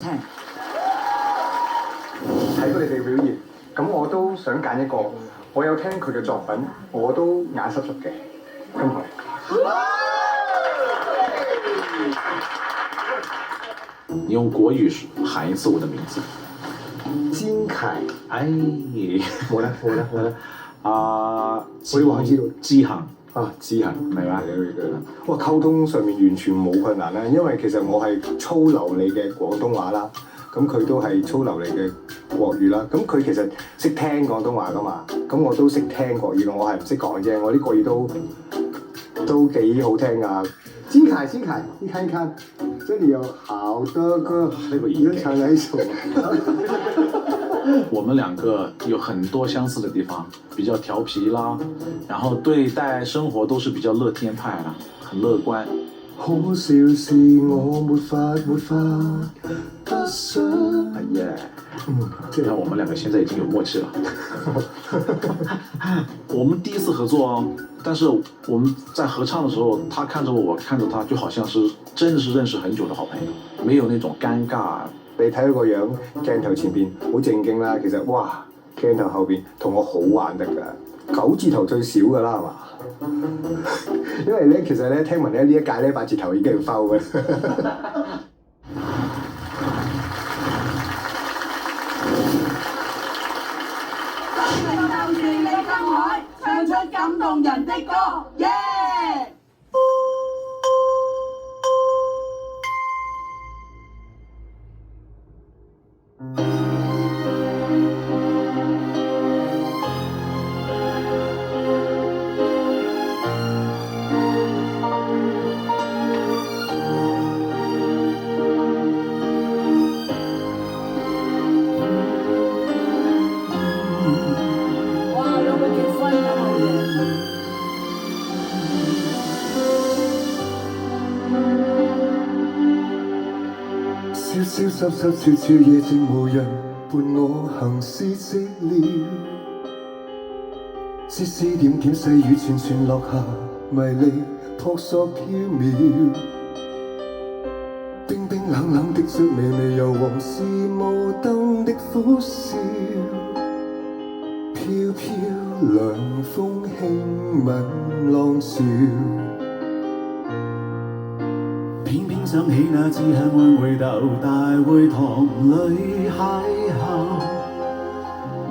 聽。睇過你哋表現，咁我都想揀一個，我有聽佢嘅作品，我都眼濕濕嘅，金凱。你用國語喊一次我的名字。金凱，哎，冇啦，我哋話知道志恒啊，志恒明白？哇，溝通上面完全冇困難啦，因為其實我係粗流利嘅廣東話啦，咁佢都係粗流利嘅國語啦，咁佢其實識聽廣東話噶嘛，咁我都識聽國語，我係唔識講啫，我啲國語都幾好聽噶。金凱，你看一看，這裡有好多個人唱來一首。我們兩個有很多相似的地方，比較調皮啦，然後對待生活都是比較樂天派啦，很樂觀。可笑是我沒法不想。哎呀，那我們兩個現在已經有默契了。我們第一次合作，但是我們在合唱的時候，他看着我，我看着他，就好像是真的是認識很久的好朋友，沒有那種尷尬。你睇到個樣，鏡頭前邊好正經啦，其實哇，鏡頭後邊同我好玩得㗎，9字頭最少㗎啦，係嘛？因為咧，其實咧，聽聞咧呢一屆咧8字頭已經要收嘅。就住你金凱，唱出感動人的歌，耶！瀟瀟灑悄悄，夜靜無人伴我行絲寂寥，絲絲點點細雨串串落下，迷離撲朔飄渺，冰冰冷冷的着微微柔黃是無燈的苦笑，飄飄涼風輕吻浪潮。偏偏想起那次幸運回頭，大會堂裏邂逅，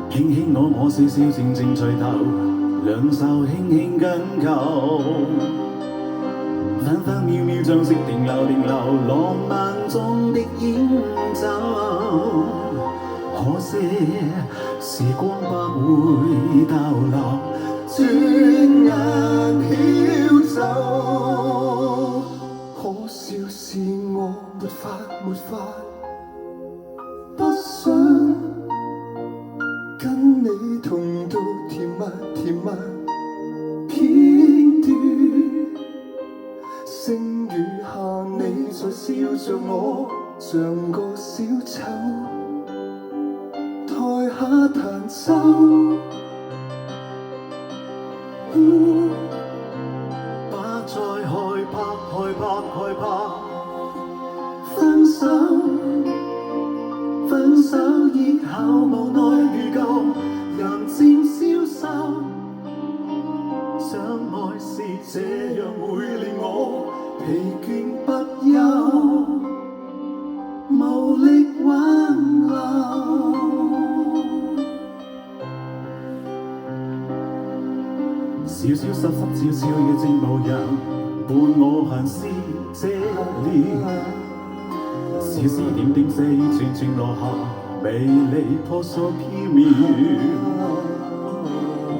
輕輕我笑笑靜靜垂頭，兩手輕輕緊扣，分分秒秒像是停留，浪漫中的演奏。可惜時光不會逗留，轉眼飄走。可笑是我沒法不想跟你同度甜蜜片段，星雨下你在笑着我，像個小丑，台下彈奏。不再害怕，分手以後無奈如舊，人漸消瘦，相愛是這樣會令我疲倦不休，無力挽留。瀟瀟灑灑悄悄夜靜無人伴我行絲寂寥，絲絲點點細雨串串落下，微離撲朔飄渺，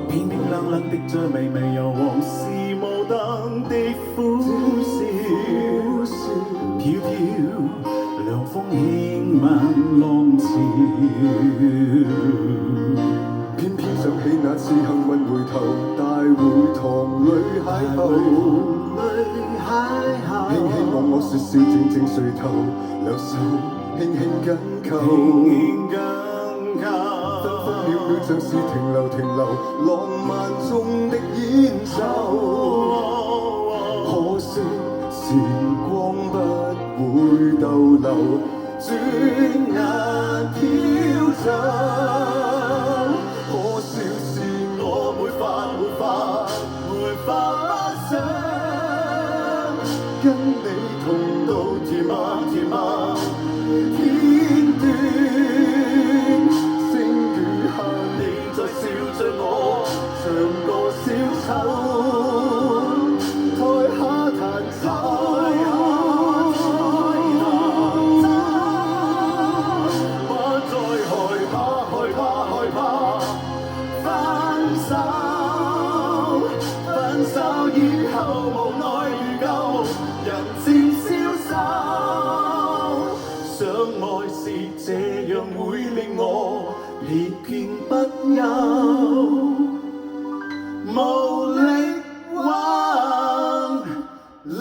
偏偏冷冷的着微微柔黃是無燈的苦笑，飄飄涼風輕吻浪潮。偏偏想起那次幸運回頭，大會堂裏邂逅，輕輕我說笑靜靜垂頭，兩手輕輕緊扣，分分秒秒像是停留，浪漫中的演奏。可惜時光不會逗留，轉是這樣會令我疲倦不休，無力挽留。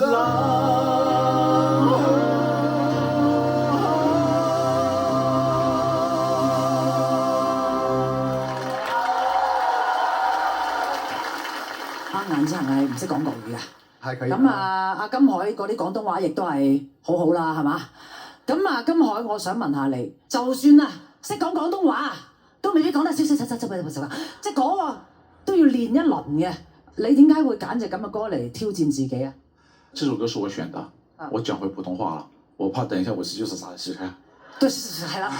眼睛係唔識講國語嘅，係佢。咁阿金海嗰啲廣東話亦都係好好啦，係嘛？咁啊，金海，我想問下你，就算啊識講廣東話，都未必講得少，即係嗰個都要練一輪嘅。你點解會揀隻咁嘅歌嚟挑戰自己啊？這首歌是我選的，我講回普通話了，我怕等一下我就是啥試看。對，係啦。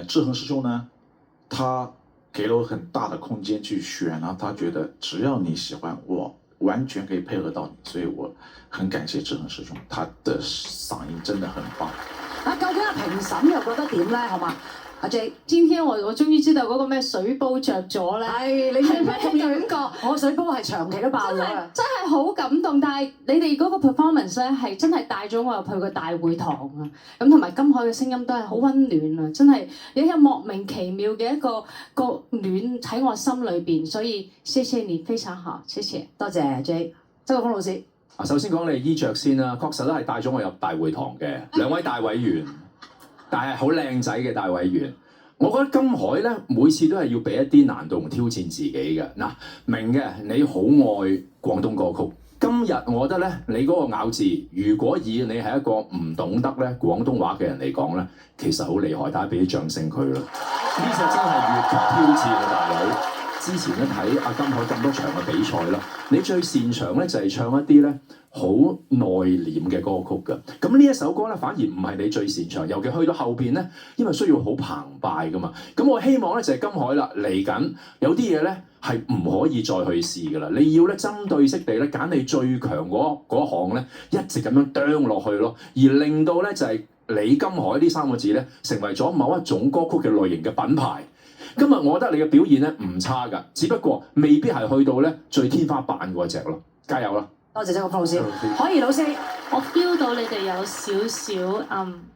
志恒師兄呢，他給了我很大的空間去選，然後他覺得只要你喜歡，我完全可以配合到你，所以我很感謝志恒師兄，他的嗓音真的很棒。究竟評審又覺得點咧？好嘛？阿 J， 今天我終於知道嗰個咩水煲着咗咧，係你係咩感覺？我水煲係長期都爆咗啊！真係好感動，但係你哋嗰個 performance 咧係真係帶咗我入去個大會堂啊！咁同埋金海嘅聲音都係好溫暖啊！真係有莫名其妙嘅一個暖喺我心裏邊，所以謝謝你，非常好，謝謝，多謝 J， 周國峰老師。首先講你衣着先啦，確實都係帶咗我入大會堂嘅兩位大委員，但係好靚仔嘅大委員。我覺得金海咧每次都係要俾一啲難度同挑戰自己嘅。嗱，明嘅你好愛廣東歌曲，今日我覺得咧你嗰個咬字，如果以你係一個唔懂得咧廣東話嘅人嚟講咧，其實好厲害，大家俾啲掌聲佢啦。呢隻真係越級挑戰啊，大佬！之前咧睇阿金海咁多場嘅比賽啦，你最擅長咧就係唱一啲咧好內斂嘅歌曲㗎。咁呢一首歌咧反而唔係你最擅長，尤其去到後邊咧，因為需要好澎湃㗎嘛。咁我希望咧就係金海啦，嚟緊有啲嘢咧係唔可以再去試㗎啦。你要咧針對式地咧揀你最強嗰項咧，一直咁樣啄落去咯，而令到咧就係李金海呢三個字咧成為咗某一種歌曲嘅類型嘅品牌。今日我覺得你嘅表現咧唔差㗎，只不過未必係去到咧最天花板嗰隻咯。加油啦！多謝周國峰老師，可怡老師，我 feel 到你哋有少少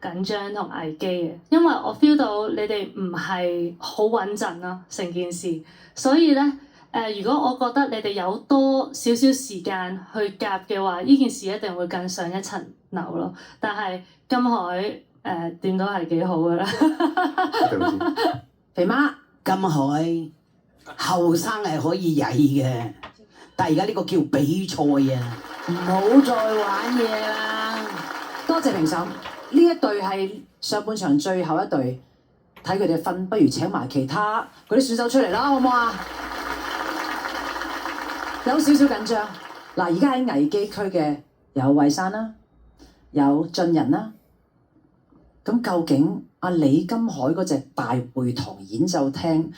緊張同危機嘅，因為我 feel 到你哋唔係好穩陣啦成件事，所以咧如果我覺得你哋有多少少時間去夾嘅話，呢件事一定會更上一層樓咯。但係金海點都係幾好㗎啦。肥媽。金海後生係可以曳嘅，但係而家呢個叫比賽啊，唔好再玩嘢啦。多謝評審，呢一隊係上半場最後一隊，睇佢哋分，不如請埋其他嗰啲選手出嚟啦，好唔好啊？有少少緊張。嗱，而家喺危機區嘅有慧珊啦，有俊仁啦，咁究竟阿李金海嗰隻大會堂演奏廳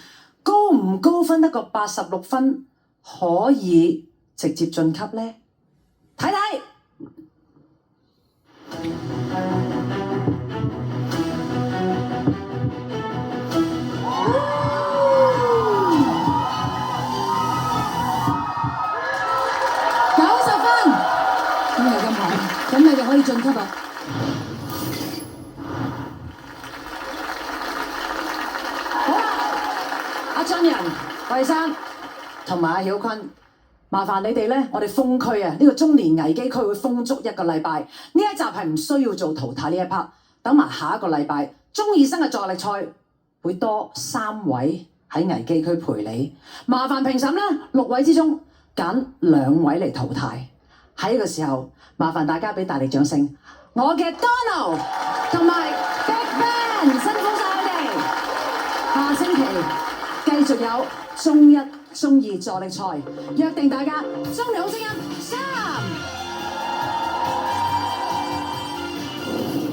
高唔高分得個86分，可以直接晉級呢？睇睇。90分，咁係金海，咁你哋可以晉級啊！俊仁、慧珊同埋阿曉坤，麻煩你哋咧，我哋封區啊，呢個中年危機區會封足1個禮拜。呢一集係唔需要做淘汰呢一 part，等埋下一個禮拜，中二生嘅助力賽會多3位喺危機區陪你。麻煩評審啦，6位之中揀2位嚟淘汰。喺呢個時候，麻煩大家俾大力掌聲，我嘅 Donald 同埋 BigBang 辛苦晒佢哋，下星期繼續有中1、中2助力賽，約定大家中2好聲音3。